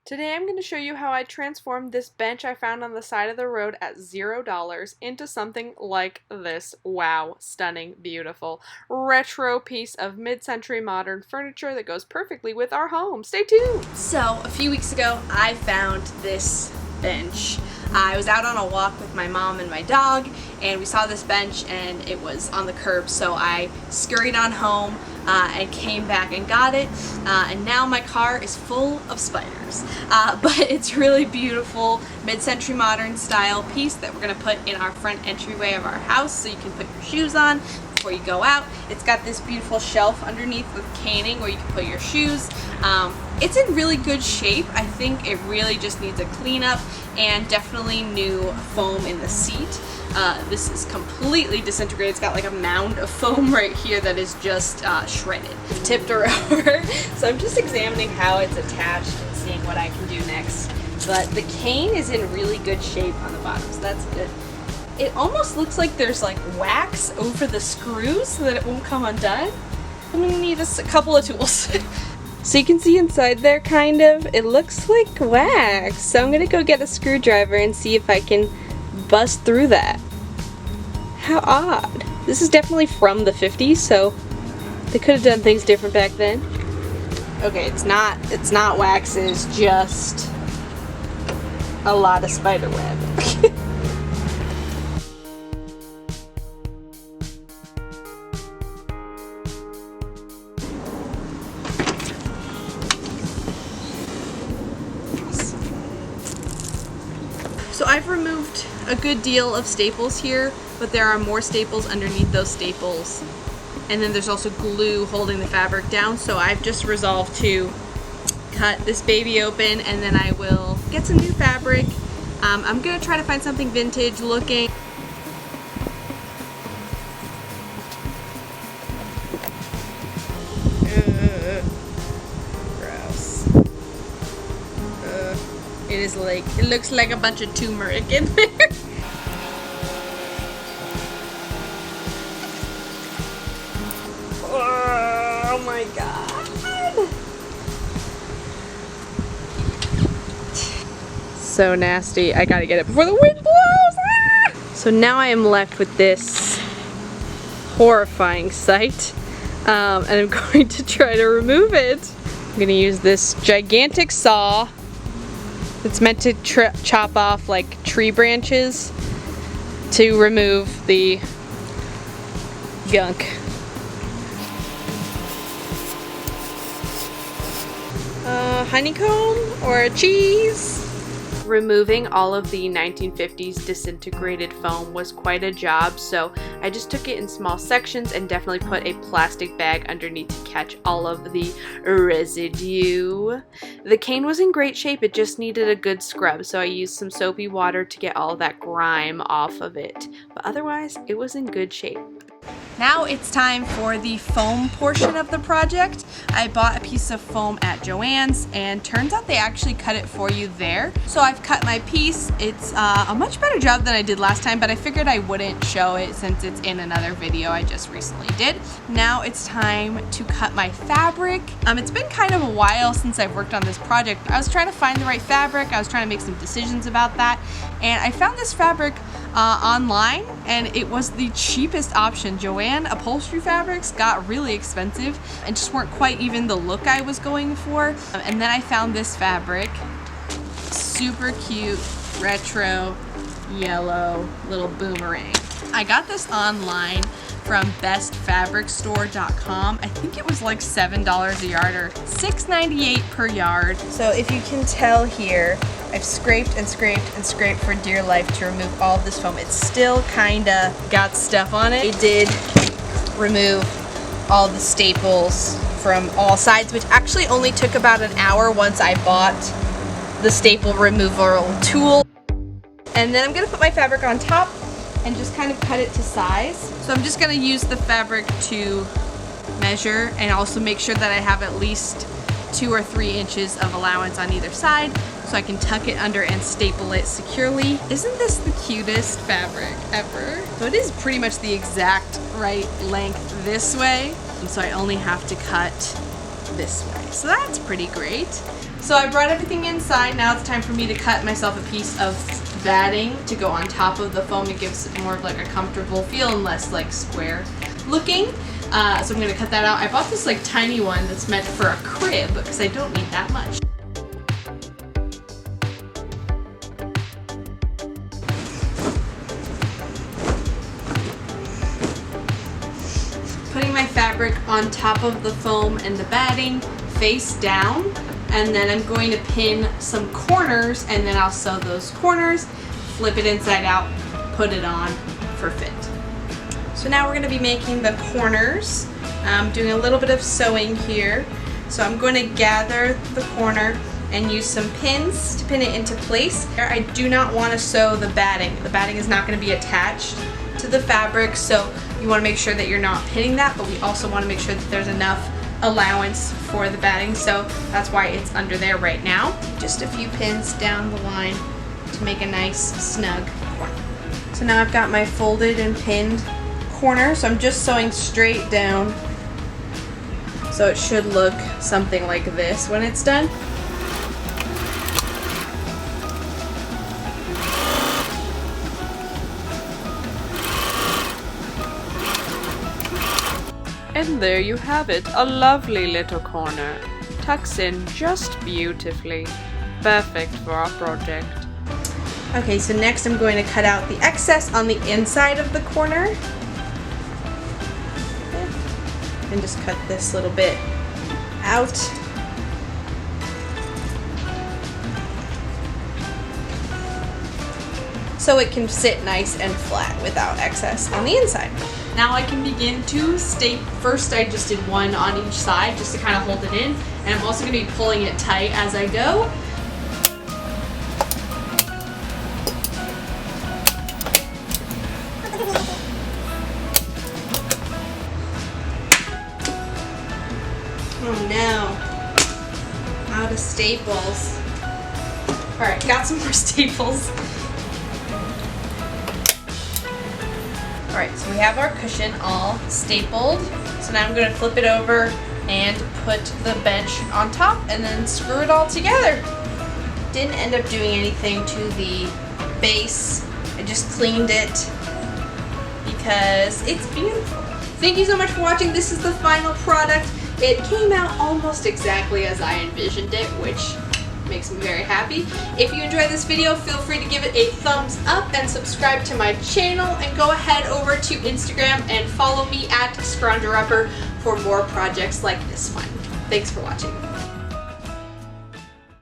Today I'm going to show you how I transformed this bench I found on the side of the road at $0 into something like this. Wow, stunning, beautiful, retro piece of mid-century modern furniture that goes perfectly with our home. Stay tuned! So, a few weeks ago I found this bench. I was out on a walk with my mom and my dog, and we saw this bench and it was on the curb, so I scurried on home and came back and got it, and now my car is full of spiders. But it's really beautiful mid-century modern style piece that we're going to put in our front entryway of our house so you can put your shoes on before you go out. It's got this beautiful shelf underneath with caning where you can put your shoes. It's in really good shape. I think it really just needs a cleanup and definitely new foam in the seat. This is completely disintegrated. It's got like a mound of foam right here that is just shredded. Tipped her over. So I'm just examining how it's attached and seeing what I can do next. But the cane is in really good shape on the bottom, so that's good. It almost looks like there's like wax over the screws so that it won't come undone. I'm gonna need a couple of tools. So you can see inside there, kind of, it looks like wax. So I'm gonna go get a screwdriver and see if I can bust through that. How odd. This is definitely from the 50s, so they could have done things different back then. Okay, it's not wax, it's just a lot of spider web. So I've removed a good deal of staples here, but there are more staples underneath those staples. And then there's also glue holding the fabric down, so I've just resolved to cut this baby open and then I will get some new fabric. I'm gonna try to find something vintage looking. It is like, it looks like a bunch of turmeric in there. Oh my god. So nasty. I gotta get it before the wind blows. Ah! So now I am left with this horrifying sight. And I'm going to try to remove it. I'm gonna use this gigantic saw. It's meant to chop off like tree branches to remove the gunk. Honeycomb or a cheese? Removing all of the 1950s disintegrated foam was quite a job, so I just took it in small sections and definitely put a plastic bag underneath to catch all of the residue. The cane was in great shape, it just needed a good scrub, so I used some soapy water to get all that grime off of it. But otherwise, it was in good shape. Now it's time for the foam portion of the project. I bought a piece of foam at Joann's and turns out they actually cut it for you there. So I've cut my piece. It's a much better job than I did last time, but I figured I wouldn't show it since it's in another video I just recently did. Now it's time to cut my fabric. It's been kind of a while since I've worked on this project. I was trying to find the right fabric. I was trying to make some decisions about that, and I found this fabric online, and it was the cheapest option. Joann upholstery fabrics got really expensive and just weren't quite even the look I was going for. And then I found this fabric, super cute, retro, yellow little boomerang. I got this online from bestfabricstore.com. I think it was like $7 a yard or $6.98 per yard. So if you can tell here, I've scraped and scraped and scraped for dear life to remove all of this foam. It's still kinda got stuff on it. I did remove all the staples from all sides, which actually only took about an hour once I bought the staple removal tool. And then I'm gonna put my fabric on top and just kind of cut it to size. So I'm just gonna use the fabric to measure and also make sure that I have at least 2 or 3 inches of allowance on either side so I can tuck it under and staple it securely. Isn't this the cutest fabric ever? So it is pretty much the exact right length this way, and so I only have to cut this way. So that's pretty great. So I brought everything inside. Now it's time for me to cut myself a piece of batting to go on top of the foam. It gives it more of like a comfortable feel and less like square looking. So I'm going to cut that out. I bought this like tiny one that's meant for a crib because I don't need that much. Putting my fabric on top of the foam and the batting face down, and then I'm going to pin some corners, and then I'll sew those corners, flip it inside out, put it on for fit. So now we're going to be making the corners. I'm doing a little bit of sewing here. So I'm going to gather the corner and use some pins to pin it into place. I do not want to sew the batting. The batting is not going to be attached to the fabric, so you want to make sure that you're not pinning that, but we also want to make sure that there's enough allowance for the batting, so that's why it's under there right now. Just a few pins down the line to make a nice snug corner. So now I've got my folded and pinned corner, so I'm just sewing straight down, so it should look something like this when it's done. And there you have it, a lovely little corner. Tucks in just beautifully. Perfect for our project. Okay, so next I'm going to cut out the excess on the inside of the corner. And just cut this little bit out. So it can sit nice and flat without excess on the inside. Now I can begin to staple. First I just did one on each side just to kind of hold it in, and I'm also going to be pulling it tight as I go. Oh no, out of staples. Alright, got some more staples. Alright, so we have our cushion all stapled. So now I'm going to flip it over and put the bench on top and then screw it all together. Didn't end up doing anything to the base. I just cleaned it because it's beautiful. Thank you so much for watching. This is the final product. It came out almost exactly as I envisioned it, which makes me very happy. If you enjoyed this video, feel free to give it a thumbs up and subscribe to my channel, and go ahead over to Instagram and follow me at ScroungerUpper for more projects like this one. Thanks for watching.